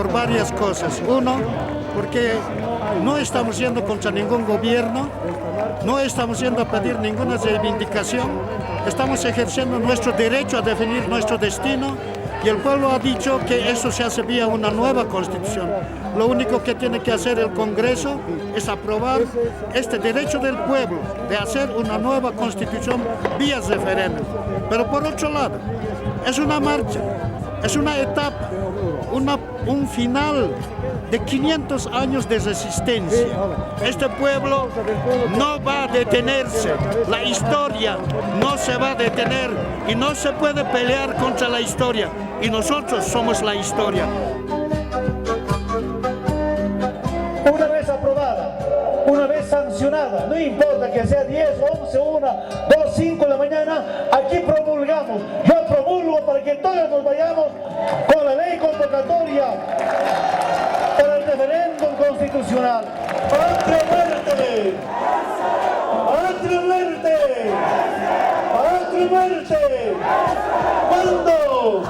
por varias cosas. Uno, porque no estamos yendo contra ningún gobierno, no estamos yendo a pedir ninguna reivindicación, estamos ejerciendo nuestro derecho a definir nuestro destino y el pueblo ha dicho que eso se hace vía una nueva constitución. Lo único que tiene que hacer el Congreso es aprobar este derecho del pueblo de hacer una nueva constitución vía referéndum. Pero por otro lado, es una marcha, es una etapa, un final de 500 años de resistencia. Este pueblo no va a detenerse, la historia no se va a detener y no se puede pelear contra la historia y nosotros somos la historia. Una vez aprobada, una vez sancionada, no importa que sea 10, 11, 1, 2, 5 de la mañana, aquí promulgamos. Yo promulgo para que todos nos vayamos con la ley convocatoria para el referéndum constitucional. ¡Patria muerte! ¡Patria muerte! ¡Patria muerte! ¿Cuándo?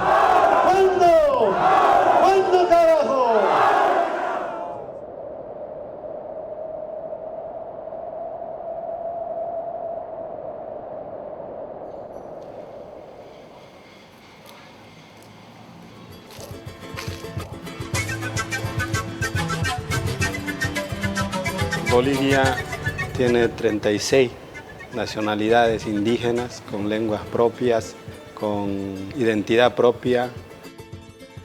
¿Cuándo? ¿Cuándo, carajo? Bolivia tiene 36 nacionalidades indígenas con lenguas propias, con identidad propia,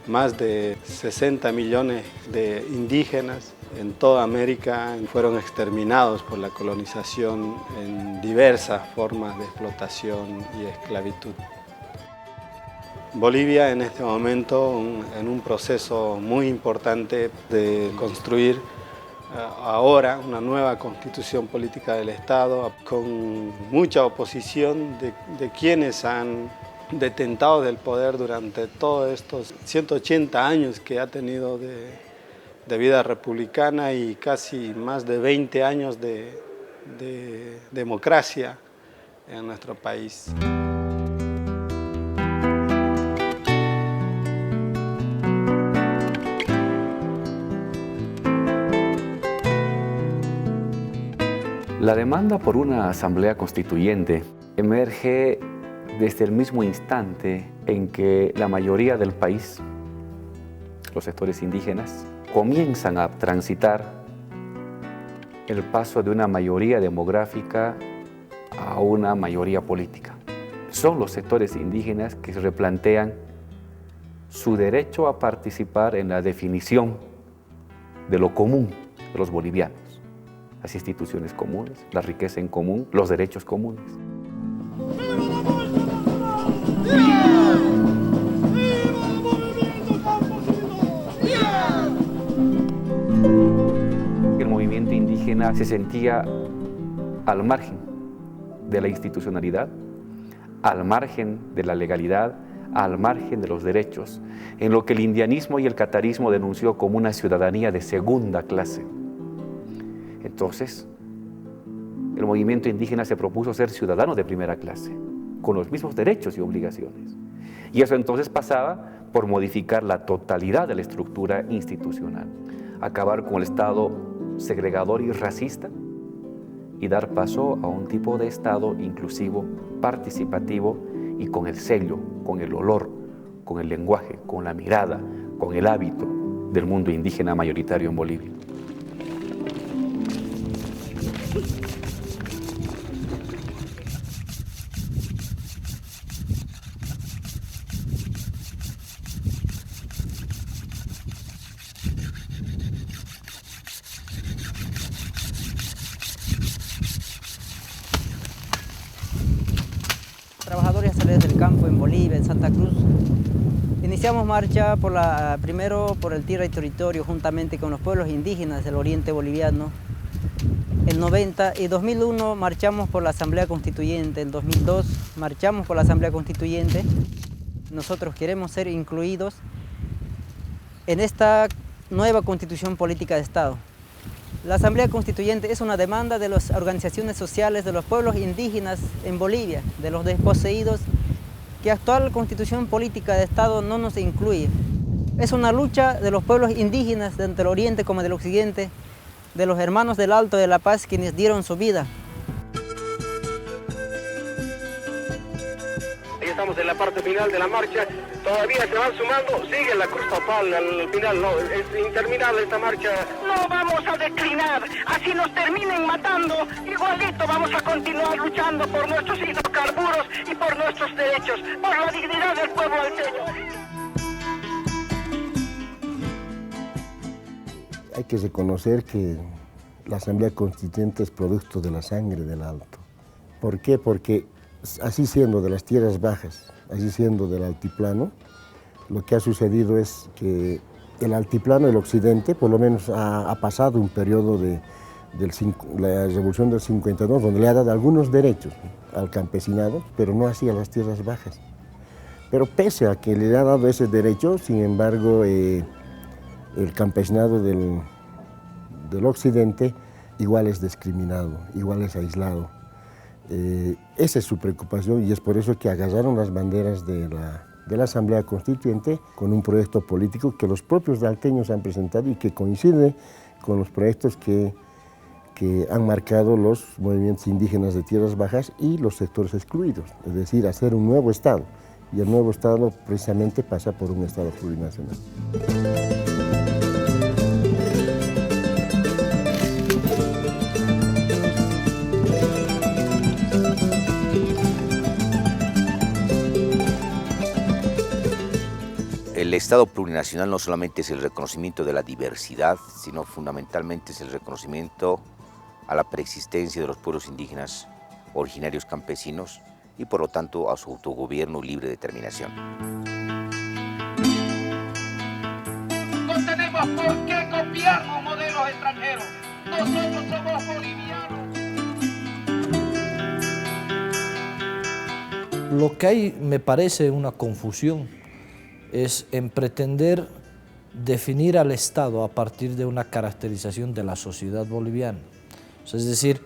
más de 60 millones de indígenas en toda América fueron exterminados por la colonización en diversas formas de explotación y esclavitud. Bolivia en este momento en un proceso muy importante de construir ahora una nueva constitución política del Estado con mucha oposición de quienes han detentado del poder durante todos estos 180 años que ha tenido de vida republicana y casi más de 20 años de democracia en nuestro país. La demanda por una asamblea constituyente emerge desde el mismo instante en que la mayoría del país, los sectores indígenas, comienzan a transitar el paso de una mayoría demográfica a una mayoría política. Son los sectores indígenas que se replantean su derecho a participar en la definición de lo común de los bolivianos. Las instituciones comunes, la riqueza en común, los derechos comunes. El movimiento indígena se sentía al margen de la institucionalidad, al margen de la legalidad, al margen de los derechos, en lo que el indianismo y el catarismo denunció como una ciudadanía de segunda clase. Entonces, el movimiento indígena se propuso ser ciudadanos de primera clase, con los mismos derechos y obligaciones. Y eso entonces pasaba por modificar la totalidad de la estructura institucional, acabar con el Estado segregador y racista y dar paso a un tipo de Estado inclusivo, participativo y con el sello, con el olor, con el lenguaje, con la mirada, con el hábito del mundo indígena mayoritario en Bolivia. Trabajadores Salariales del Campo en Bolivia, en Santa Cruz. Iniciamos marcha primero por el tierra y territorio juntamente con los pueblos indígenas del oriente boliviano. El 90 y 2001 marchamos por la Asamblea Constituyente, el 2002 marchamos por la Asamblea Constituyente. Nosotros queremos ser incluidos en esta nueva Constitución Política de Estado. La Asamblea Constituyente es una demanda de las organizaciones sociales de los pueblos indígenas en Bolivia, de los desposeídos, que actual Constitución Política de Estado no nos incluye. Es una lucha de los pueblos indígenas, tanto del oriente como del occidente, de los hermanos del Alto de La Paz, quienes dieron su vida. Estamos en la parte final de la marcha, todavía se van sumando, sigue la cruz papal al final, no, es interminable esta marcha. No vamos a declinar, así nos terminen matando, igualito vamos a continuar luchando por nuestros hidrocarburos y por nuestros derechos, por la dignidad del pueblo alteño. Hay que reconocer que la Asamblea Constituyente es producto de la sangre del Alto. ¿Por qué? Porque así siendo de las tierras bajas, así siendo del altiplano, lo que ha sucedido es que el altiplano, el occidente, por lo menos ha pasado un periodo de la Revolución del 52, donde le ha dado algunos derechos al campesinado, pero no así a las tierras bajas. Pero pese a que le ha dado ese derecho, sin embargo, el campesinado del occidente igual es discriminado, igual es aislado. Esa es su preocupación y es por eso que agarraron las banderas de la Asamblea Constituyente con un proyecto político que los propios alteños han presentado y que coincide con los proyectos que han marcado los movimientos indígenas de tierras bajas y los sectores excluidos, es decir, hacer un nuevo Estado. Y el nuevo Estado precisamente pasa por un Estado plurinacional. El Estado plurinacional no solamente es el reconocimiento de la diversidad, sino fundamentalmente es el reconocimiento a la preexistencia de los pueblos indígenas originarios campesinos y por lo tanto a su autogobierno y libre determinación. No tenemos por qué copiarnos modelos extranjeros, nosotros somos bolivianos. Lo que hay me parece una confusión es en pretender definir al Estado a partir de una caracterización de la sociedad boliviana. Es decir,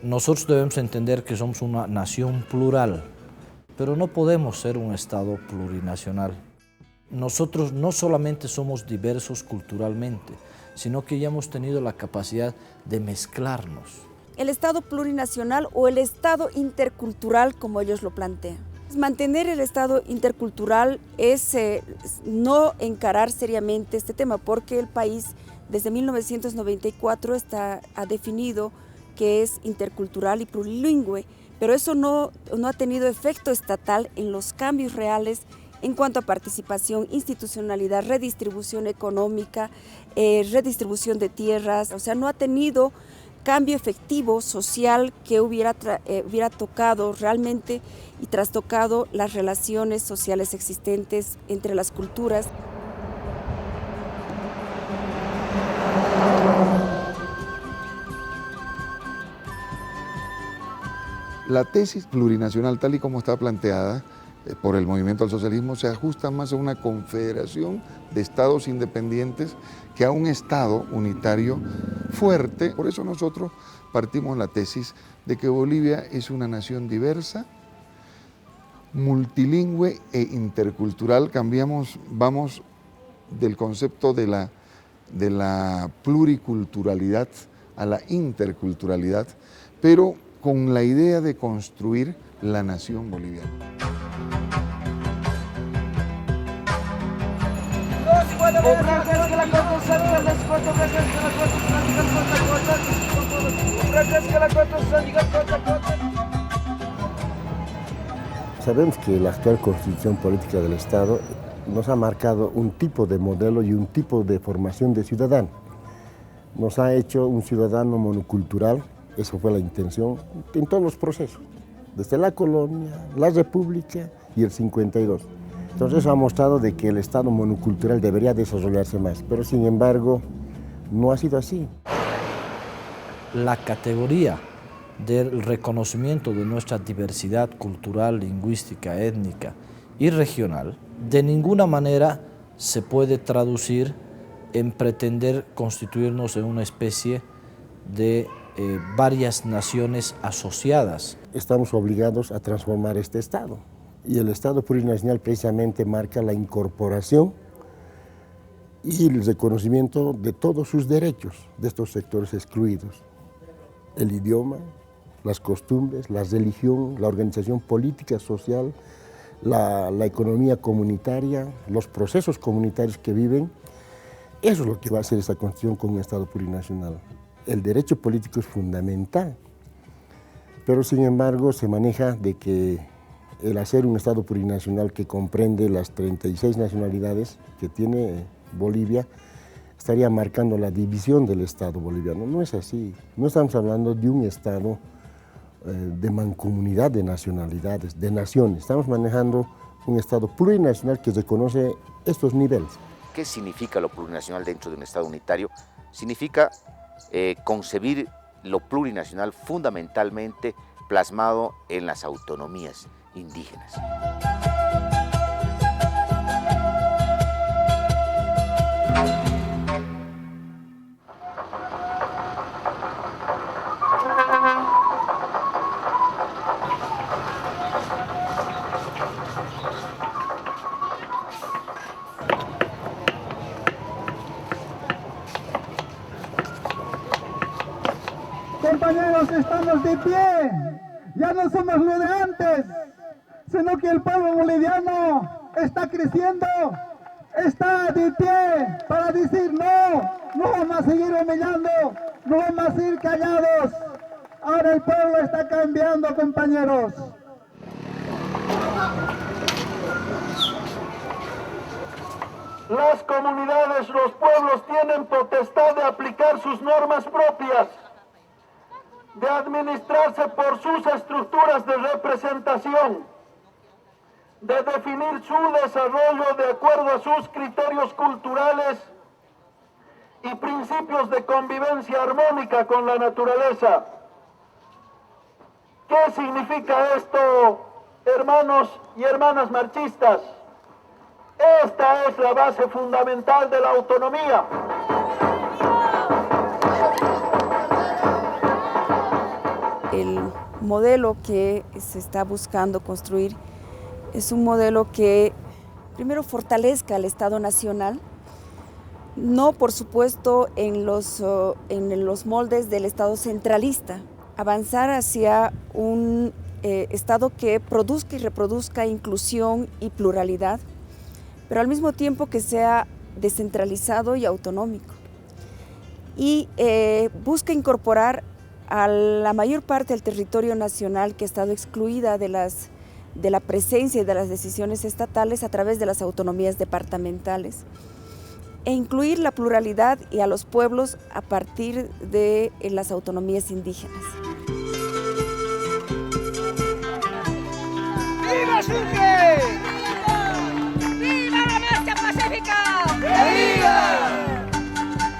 nosotros debemos entender que somos una nación plural, pero no podemos ser un Estado plurinacional. Nosotros no solamente somos diversos culturalmente, sino que ya hemos tenido la capacidad de mezclarnos. El Estado plurinacional o el Estado intercultural, como ellos lo plantean. Mantener el Estado intercultural es no encarar seriamente este tema, porque el país desde 1994 ha definido que es intercultural y plurilingüe, pero eso no ha tenido efecto estatal en los cambios reales en cuanto a participación, institucionalidad, redistribución económica, redistribución de tierras, o sea, no ha tenido cambio efectivo social que hubiera tocado realmente y trastocado las relaciones sociales existentes entre las culturas. La tesis plurinacional, tal y como está planteada por el movimiento al socialismo, se ajusta más a una confederación de estados independientes que a un estado unitario fuerte. Por eso nosotros partimos la tesis de que Bolivia es una nación diversa, multilingüe e intercultural. Vamos del concepto de la pluriculturalidad a la interculturalidad, pero con la idea de construir la nación boliviana. Sabemos que la actual constitución política del Estado nos ha marcado un tipo de modelo y un tipo de formación de ciudadano. Nos ha hecho un ciudadano monocultural, eso fue la intención en todos los procesos, desde la colonia, la república y el 52. Entonces eso ha mostrado de que el Estado monocultural debería desarrollarse más, pero sin embargo no ha sido así. La categoría del reconocimiento de nuestra diversidad cultural, lingüística, étnica y regional, de ninguna manera se puede traducir en pretender constituirnos en una especie de varias naciones asociadas. Estamos obligados a transformar este Estado y el Estado plurinacional precisamente marca la incorporación y el reconocimiento de todos sus derechos de estos sectores excluidos. El idioma, las costumbres, la religión, la organización política, social, la economía comunitaria, los procesos comunitarios que viven. Eso es lo que va a hacer esta Constitución con un Estado plurinacional. El derecho político es fundamental, pero sin embargo se maneja de que el hacer un Estado plurinacional que comprende las 36 nacionalidades que tiene Bolivia estaría marcando la división del Estado boliviano. No es así, no estamos hablando de un Estado de mancomunidad de nacionalidades, de naciones. Estamos manejando un Estado plurinacional que reconoce estos niveles. ¿Qué significa lo plurinacional dentro de un Estado unitario? Significa concebir lo plurinacional fundamentalmente plasmado en las autonomías indígenas. Compañeros, estamos de pie, ya no somos lo de antes, sino que el pueblo boliviano está creciendo, está de pie para decir no vamos a seguir humillando, no vamos a seguir callados. Ahora el pueblo está cambiando, compañeros. Las comunidades, los pueblos tienen potestad de aplicar sus normas propias, de administrarse por sus estructuras de representación, de definir su desarrollo de acuerdo a sus criterios culturales y principios de convivencia armónica con la naturaleza. ¿Qué significa esto, hermanos y hermanas marchistas? Esta es la base fundamental de la autonomía. El modelo que se está buscando construir es un modelo que primero fortalezca al Estado Nacional, no por supuesto en los moldes del Estado centralista, avanzar hacia un Estado que produzca y reproduzca inclusión y pluralidad, pero al mismo tiempo que sea descentralizado y autonómico. Y busca incorporar a la mayor parte del territorio nacional que ha estado excluida de la presencia y de las decisiones estatales a través de las autonomías departamentales, e incluir la pluralidad y a los pueblos a partir de las autonomías indígenas. ¡Viva Sucre! ¡Viva la marcha pacífica! ¡Que viva!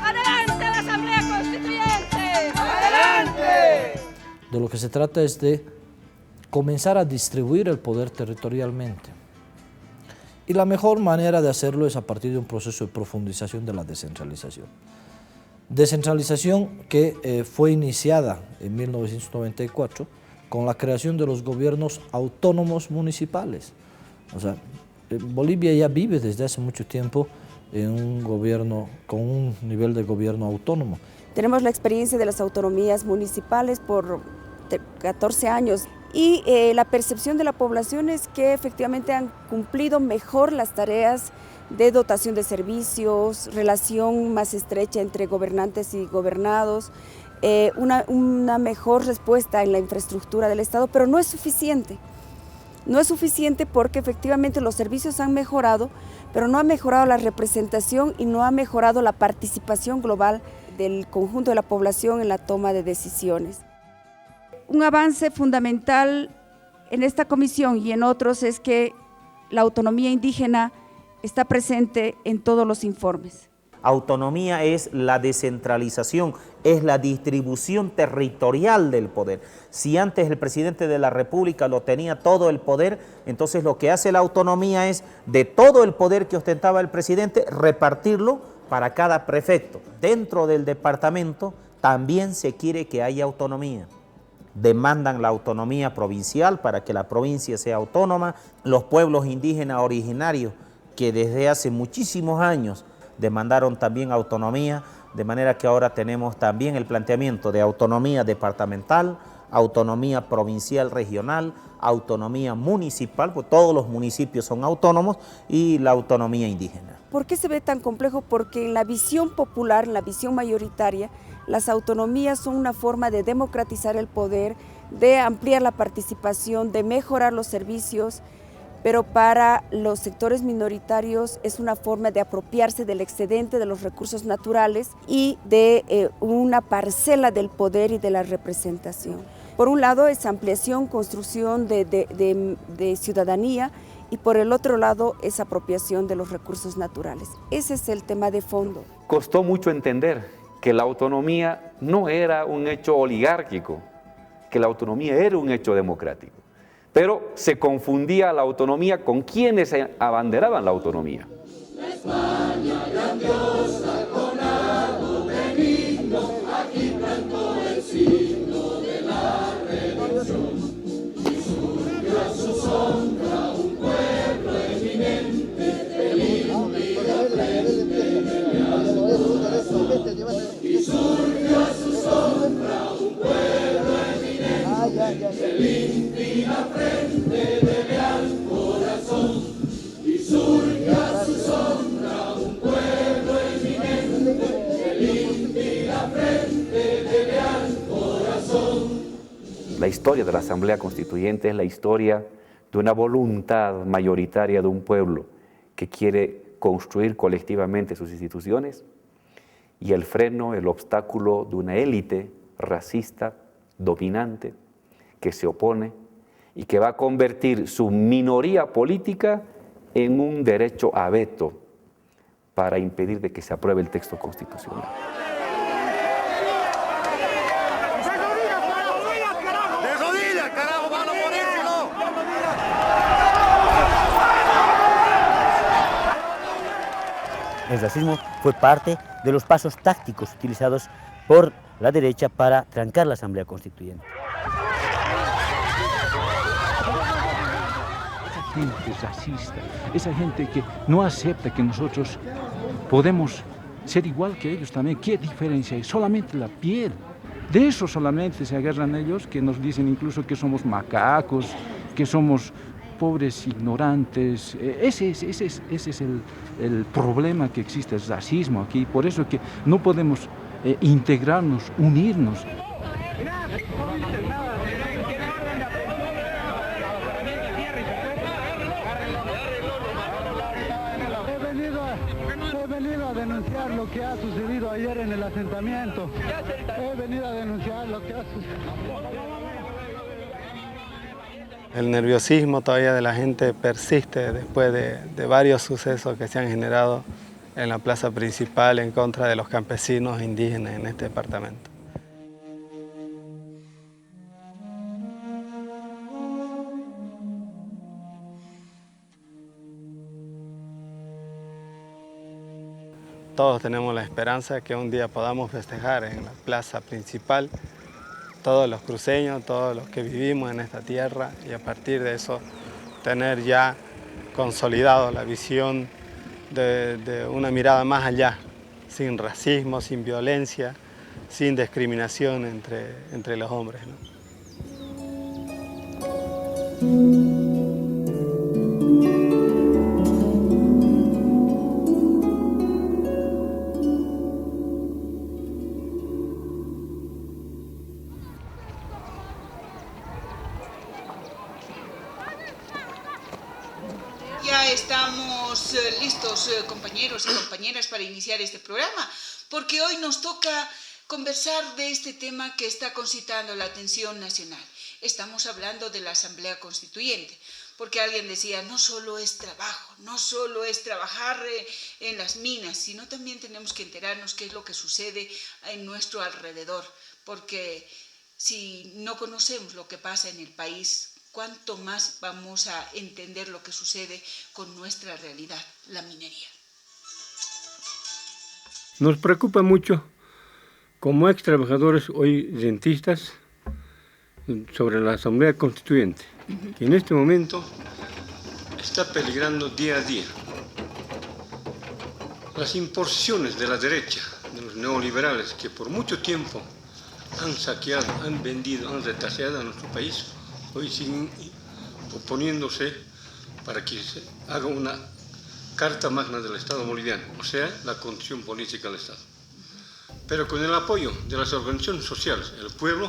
¡Adelante la Asamblea Constituyente! ¡Adelante! De lo que se trata es de comenzar a distribuir el poder territorialmente. Y la mejor manera de hacerlo es a partir de un proceso de profundización de la descentralización. Descentralización que fue iniciada en 1994 con la creación de los gobiernos autónomos municipales. O sea, Bolivia ya vive desde hace mucho tiempo en un gobierno con un nivel de gobierno autónomo. Tenemos la experiencia de las autonomías municipales por 14 años y la percepción de la población es que efectivamente han cumplido mejor las tareas de dotación de servicios, relación más estrecha entre gobernantes y gobernados, una mejor respuesta en la infraestructura del Estado, pero no es suficiente. No es suficiente porque efectivamente los servicios han mejorado, pero no ha mejorado la representación y no ha mejorado la participación global del conjunto de la población en la toma de decisiones. Un avance fundamental en esta comisión y en otros es que la autonomía indígena está presente en todos los informes. Autonomía es la descentralización, es la distribución territorial del poder. Si antes el presidente de la República lo tenía todo el poder, entonces lo que hace la autonomía es de todo el poder que ostentaba el presidente, repartirlo para cada prefecto. Dentro del departamento también se quiere que haya autonomía. Demandan la autonomía provincial para que la provincia sea autónoma. Los pueblos indígenas originarios que desde hace muchísimos años demandaron también autonomía, de manera que ahora tenemos también el planteamiento de autonomía departamental, autonomía provincial regional, autonomía municipal, pues todos los municipios son autónomos, y la autonomía indígena. ¿Por qué se ve tan complejo? Porque en la visión popular, en la visión mayoritaria, las autonomías son una forma de democratizar el poder, de ampliar la participación, de mejorar los servicios, pero para los sectores minoritarios es una forma de apropiarse del excedente de los recursos naturales y de una parcela del poder y de la representación. Por un lado es ampliación, construcción de ciudadanía, y por el otro lado es apropiación de los recursos naturales. Ese es el tema de fondo. Costó mucho entender que la autonomía no era un hecho oligárquico, que la autonomía era un hecho democrático. Pero se confundía la autonomía con quienes abanderaban la autonomía. La España grandiosa con algo benigno, aquí plantó el signo de la redención. Y surgió a su sombra un pueblo eminente, feliz y de frente de corazón. Y surgió a su sombra un pueblo eminente, feliz y la frente de leal corazón. Y surge a su sombra un pueblo eminente, feliz y la frente de leal corazón. La historia de la Asamblea Constituyente es la historia de una voluntad mayoritaria de un pueblo que quiere construir colectivamente sus instituciones, y el freno, el obstáculo de una élite racista, dominante, que se opone y que va a convertir su minoría política en un derecho a veto para impedir de que se apruebe el texto constitucional. El racismo fue parte de los pasos tácticos utilizados por la derecha para trancar la Asamblea Constituyente. Esa gente racista, esa gente que no acepta que nosotros podemos ser igual que ellos también, ¿qué diferencia hay? Solamente la piel. De eso solamente se agarran ellos, que nos dicen incluso que somos macacos, que somos pobres ignorantes. Ese es el problema que existe, el racismo aquí. Por eso que no podemos integrarnos, unirnos. He venido a denunciar lo que ha sucedido ayer en el asentamiento. He venido a denunciar lo que ha sucedido. El nerviosismo todavía de la gente persiste después de varios sucesos que se han generado en la plaza principal en contra de los campesinos indígenas en este departamento. Todos tenemos la esperanza de que un día podamos festejar en la plaza principal, todos los cruceños, todos los que vivimos en esta tierra, y a partir de eso tener ya consolidado la visión de una mirada más allá, sin racismo, sin violencia, sin discriminación entre los hombres, ¿no? Ya estamos listos, compañeros y compañeras, para iniciar este programa, porque hoy nos toca conversar de este tema que está concitando la atención nacional. Estamos hablando de la Asamblea Constituyente, porque alguien decía, no solo es trabajo, no solo es trabajar en las minas, sino también tenemos que enterarnos qué es lo que sucede en nuestro alrededor, porque si no conocemos lo que pasa en el país, ¿cuánto más vamos a entender lo que sucede con nuestra realidad, la minería? Nos preocupa mucho, como ex trabajadores hoy rentistas, sobre la Asamblea Constituyente, que en este momento está peligrando día a día. Las imposiciones de la derecha, de los neoliberales, que por mucho tiempo han saqueado, han vendido, han retaseado a nuestro país, hoy siguen oponiéndose para que se haga una Carta Magna del Estado boliviano, o sea, la constitución política del Estado. Pero con el apoyo de las organizaciones sociales, el pueblo,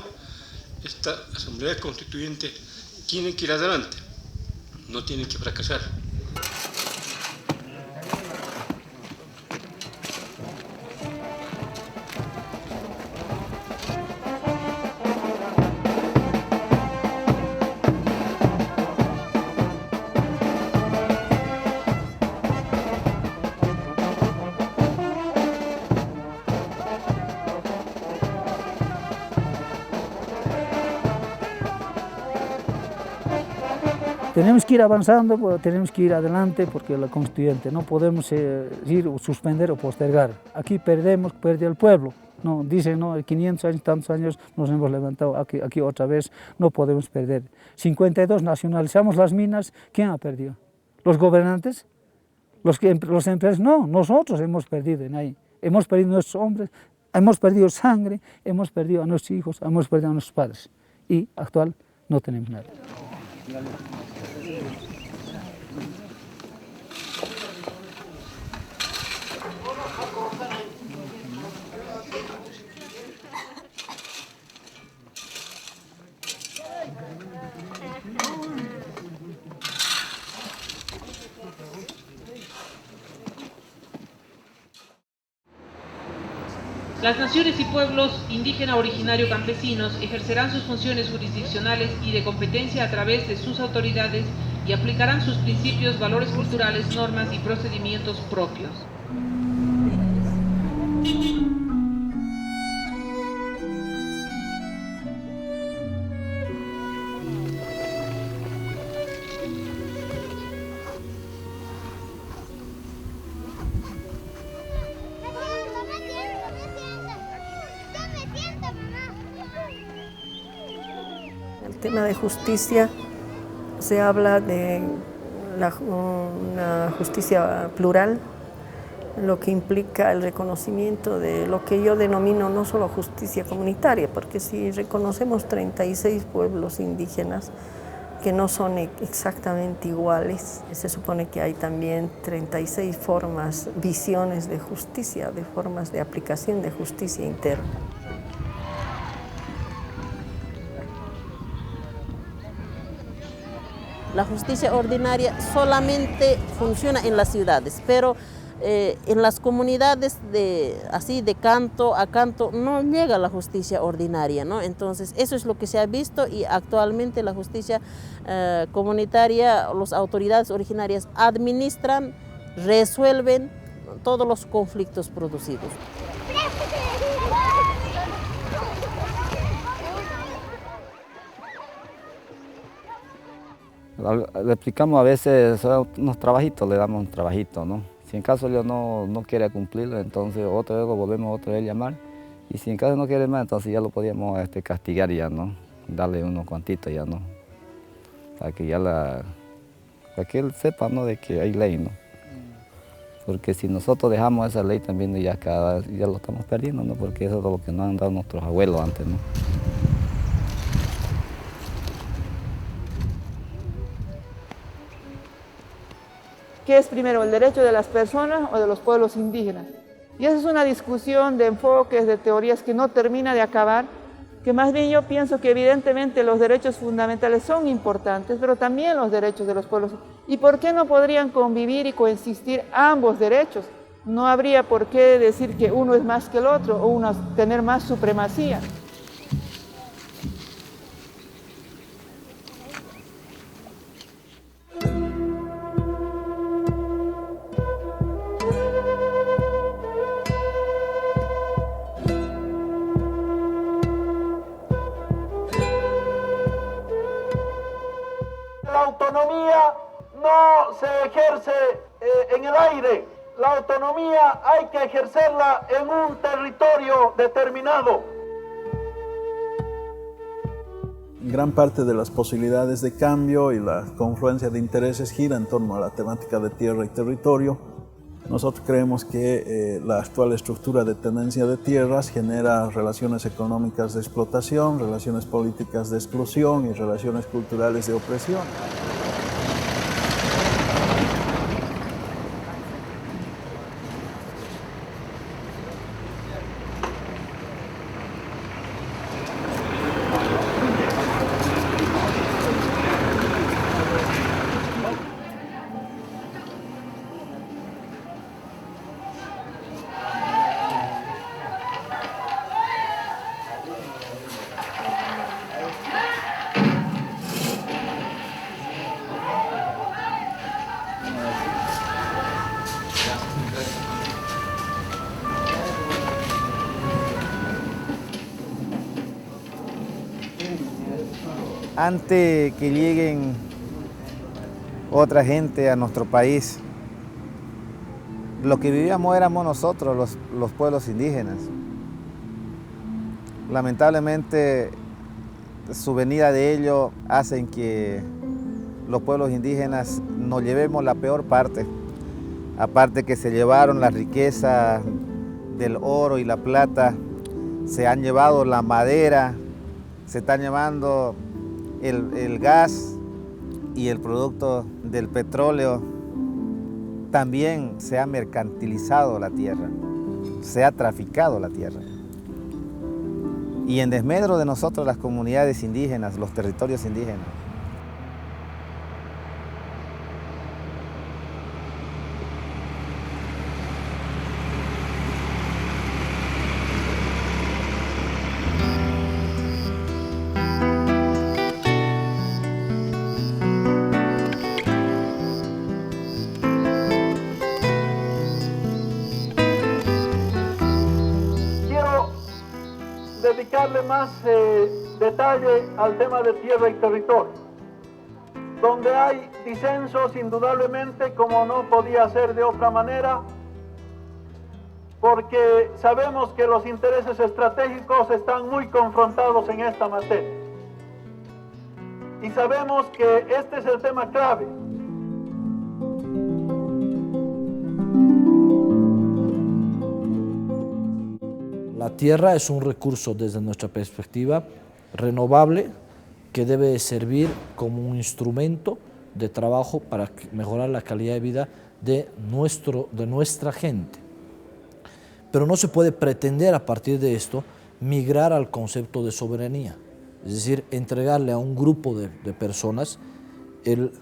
esta Asamblea Constituyente tiene que ir adelante, no tiene que fracasar. Tenemos que ir avanzando, tenemos que ir adelante porque la constituyente no podemos ir suspender o postergar. Aquí perdió el pueblo. No, dicen, no, 500 años, tantos años nos hemos levantado, aquí otra vez no podemos perder. 52 nacionalizamos las minas, ¿quién ha perdido? ¿Los gobernantes? ¿Los empresarios? No, nosotros hemos perdido en ahí. Hemos perdido a nuestros hombres, hemos perdido sangre, hemos perdido a nuestros hijos, hemos perdido a nuestros padres. Y actual no tenemos nada. Las naciones y pueblos indígena originario campesinos ejercerán sus funciones jurisdiccionales y de competencia a través de sus autoridades y aplicarán sus principios, valores culturales, normas y procedimientos propios. El tema de justicia, se habla de una justicia plural, lo que implica el reconocimiento de lo que yo denomino no solo justicia comunitaria, porque si reconocemos 36 pueblos indígenas que no son exactamente iguales, se supone que hay también 36 formas, visiones de justicia, de formas de aplicación de justicia interna. La justicia ordinaria solamente funciona en las ciudades, pero en las comunidades de canto a canto no llega la justicia ordinaria, ¿no? Entonces eso es lo que se ha visto y actualmente la justicia comunitaria, las autoridades originarias administran, resuelven todos los conflictos producidos. Le explicamos a veces unos trabajitos, le damos un trabajito, ¿no? Si en caso ellos no quiere cumplirlo, entonces otra vez lo volvemos otra vez a llamar. Y si en caso no quiere más, entonces ya lo podíamos castigar ya, ¿no? Darle unos cuantitos ya, ¿no? Para que para que él sepa, ¿no? De que hay ley, ¿no? Porque si nosotros dejamos esa ley también ya lo estamos perdiendo, ¿no? Porque eso es lo que nos han dado nuestros abuelos antes, ¿no? ¿Qué es primero, el derecho de las personas o de los pueblos indígenas? Y esa es una discusión de enfoques, de teorías que no termina de acabar, que más bien yo pienso que evidentemente los derechos fundamentales son importantes, pero también los derechos de los pueblos. ¿Y por qué no podrían convivir y coexistir ambos derechos? No habría por qué decir que uno es más que el otro o uno tener más supremacía. La autonomía no se ejerce en el aire. La autonomía hay que ejercerla en un territorio determinado. Gran parte de las posibilidades de cambio y la confluencia de intereses gira en torno a la temática de tierra y territorio. Nosotros creemos que la actual estructura de tenencia de tierras genera relaciones económicas de explotación, relaciones políticas de exclusión y relaciones culturales de opresión. Antes que lleguen otra gente a nuestro país, lo que vivíamos éramos nosotros, los pueblos indígenas. Lamentablemente, su venida de ellos hacen que los pueblos indígenas nos llevemos la peor parte. Aparte que se llevaron la riqueza del oro y la plata, se han llevado la madera, se están llevando el gas y el producto del petróleo. También se ha mercantilizado la tierra, se ha traficado la tierra. Y en desmedro de nosotros, las comunidades indígenas, los territorios indígenas. Dedicarle más detalle al tema de tierra y territorio, donde hay disensos indudablemente, como no podía ser de otra manera, porque sabemos que los intereses estratégicos están muy confrontados en esta materia. Y sabemos que este es el tema clave. La tierra es un recurso, desde nuestra perspectiva, renovable, que debe servir como un instrumento de trabajo para mejorar la calidad de vida de nuestra gente. Pero no se puede pretender a partir de esto migrar al concepto de soberanía, es decir, entregarle a un grupo de personas el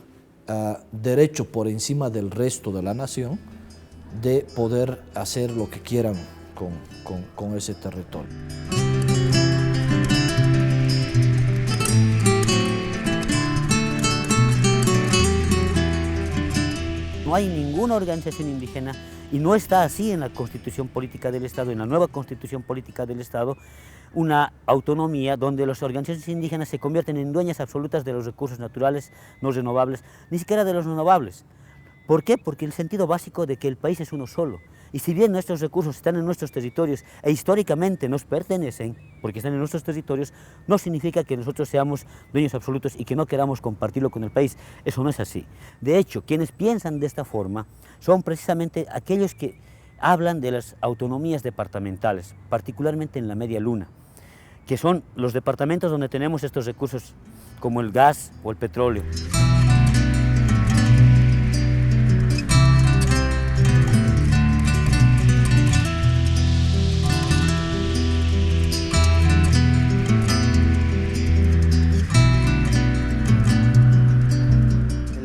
derecho por encima del resto de la nación de poder hacer lo que quieran con ese territorio. No hay ninguna organización indígena, y no está así en la Constitución Política del Estado, en la nueva Constitución Política del Estado, una autonomía donde las organizaciones indígenas se convierten en dueñas absolutas de los recursos naturales no renovables, ni siquiera de los renovables. ¿Por qué? Porque el sentido básico de que el país es uno solo. Y si bien nuestros recursos están en nuestros territorios e históricamente nos pertenecen, porque están en nuestros territorios, no significa que nosotros seamos dueños absolutos y que no queramos compartirlo con el país. Eso no es así. De hecho, quienes piensan de esta forma son precisamente aquellos que hablan de las autonomías departamentales, particularmente en la Media Luna, que son los departamentos donde tenemos estos recursos como el gas o el petróleo.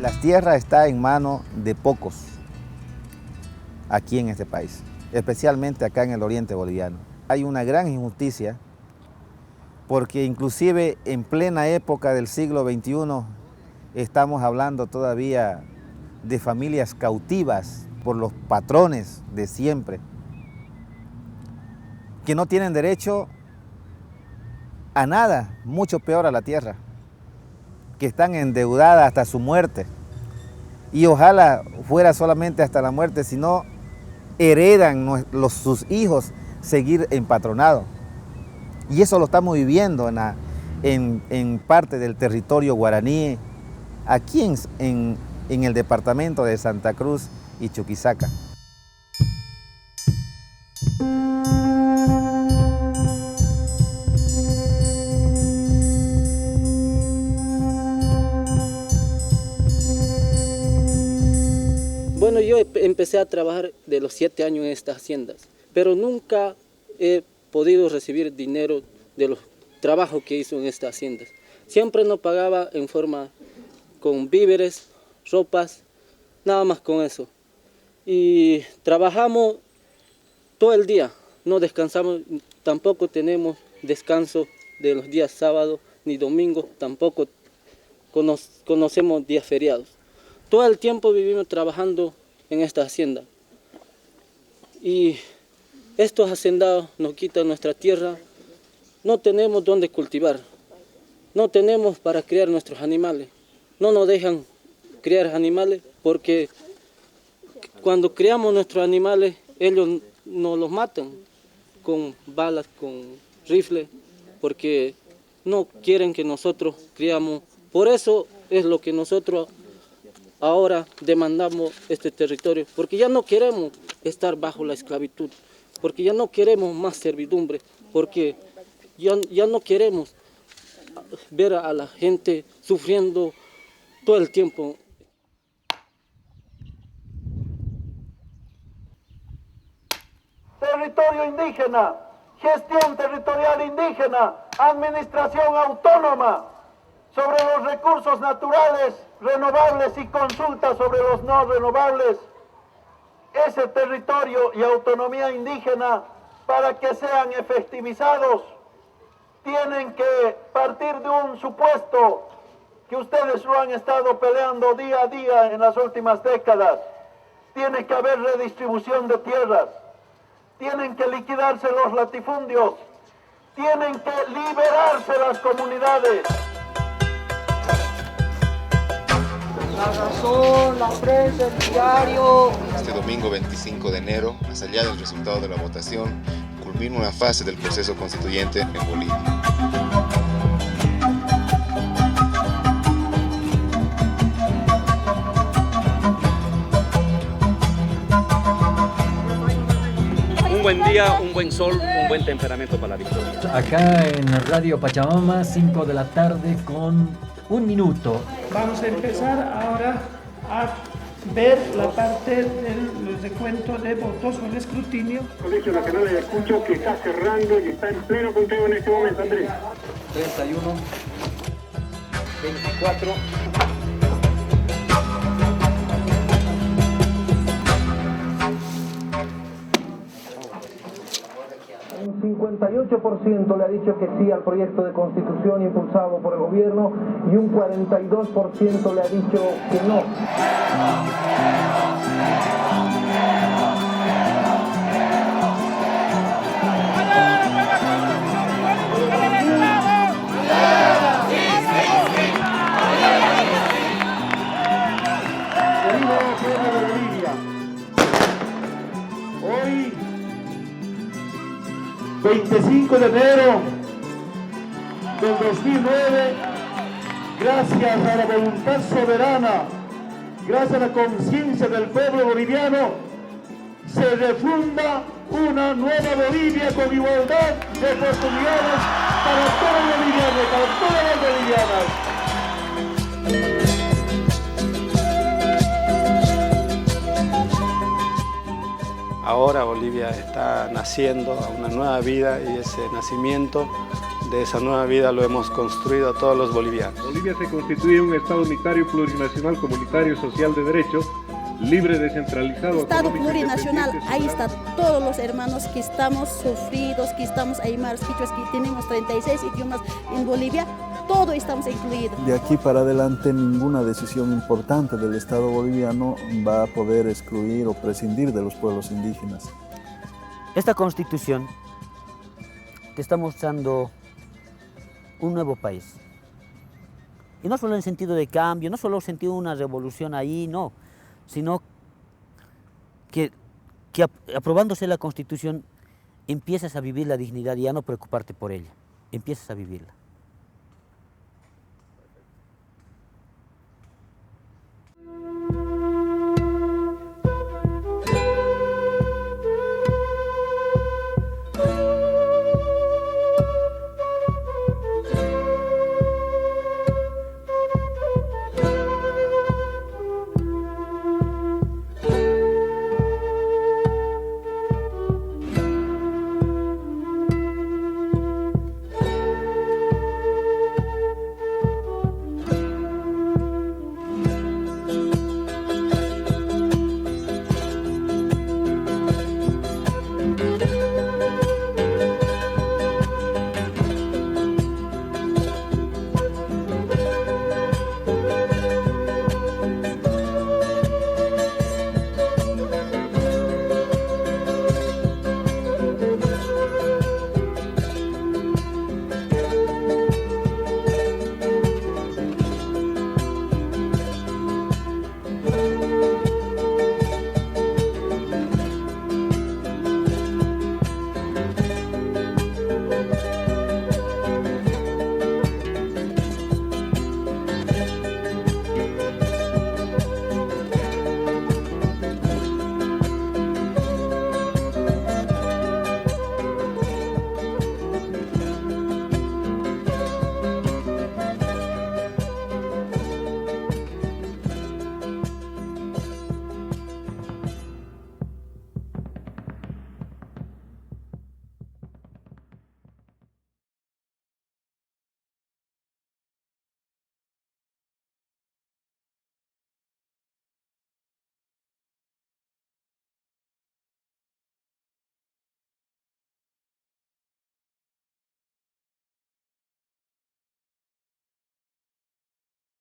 La tierra está en manos de pocos aquí en este país, especialmente acá en el oriente boliviano. Hay una gran injusticia porque inclusive en plena época del siglo XXI estamos hablando todavía de familias cautivas por los patrones de siempre, que no tienen derecho a nada, mucho peor a la tierra, que están endeudadas hasta su muerte. Y ojalá fuera solamente hasta la muerte, sino heredan sus hijos seguir empatronados. Y eso lo estamos viviendo en parte del territorio guaraní, aquí en el departamento de Santa Cruz y Chuquisaca. Bueno, yo empecé a trabajar de los 7 años en estas haciendas, pero nunca he podido recibir dinero de los trabajos que hizo en estas haciendas. Siempre nos pagaba en forma con víveres, ropas, nada más con eso. Y trabajamos todo el día, no descansamos, tampoco tenemos descanso de los días sábados ni domingos, tampoco conocemos días feriados. Todo el tiempo vivimos trabajando en esta hacienda. Y estos hacendados nos quitan nuestra tierra, no tenemos dónde cultivar, no tenemos para criar nuestros animales, no nos dejan criar animales porque cuando criamos nuestros animales ellos nos los matan con balas, con rifles, porque no quieren que nosotros criamos. Por eso es lo que nosotros ahora demandamos este territorio, porque ya no queremos estar bajo la esclavitud, porque ya no queremos más servidumbre, porque ya no queremos ver a la gente sufriendo todo el tiempo. Territorio indígena, gestión territorial indígena, administración autónoma sobre los recursos naturales renovables y consulta sobre los no renovables. Ese territorio y autonomía indígena, para que sean efectivizados, tienen que partir de un supuesto que ustedes lo han estado peleando día a día en las últimas décadas. Tiene que haber redistribución de tierras, tienen que liquidarse los latifundios, tienen que liberarse las comunidades. La razón, la prensa, el diario. Este domingo 25 de enero, más allá del resultado de la votación, culmina una fase del proceso constituyente en Bolivia. Un buen día, un buen sol, un buen temperamento para la victoria. Acá en Radio Pachamama, 5 de la tarde con 1 minuto. Vamos a empezar ahora a ver la parte del recuento de votos o el escrutinio. Colegio Nacional de Ayacucho que está cerrando y está en pleno conteo en este momento, Andrés. 31, 24. 58% le ha dicho que sí al proyecto de constitución impulsado por el gobierno y un 42% le ha dicho que no. Querido pueblo de Bolivia, hoy 25 de enero del 2009, gracias a la voluntad soberana, gracias a la conciencia del pueblo boliviano, se refunda una nueva Bolivia con igualdad de oportunidades para todos los bolivianos, para todas las bolivianas. Ahora Bolivia está naciendo a una nueva vida y ese nacimiento de esa nueva vida lo hemos construido todos los bolivianos. Bolivia se constituye un Estado unitario, plurinacional, comunitario, social de derecho, libre, descentralizado. Estado plurinacional, ahí están todos los hermanos que estamos sufridos, que estamos aymaras, quichuas, que tenemos 36 idiomas en Bolivia, todo estamos incluidos. De aquí para adelante ninguna decisión importante del Estado boliviano va a poder excluir o prescindir de los pueblos indígenas. Esta Constitución te está mostrando un nuevo país. Y no solo en sentido de cambio, no solo en sentido de una revolución ahí, no, sino que aprobándose la Constitución empiezas a vivir la dignidad y a no preocuparte por ella, empiezas a vivirla.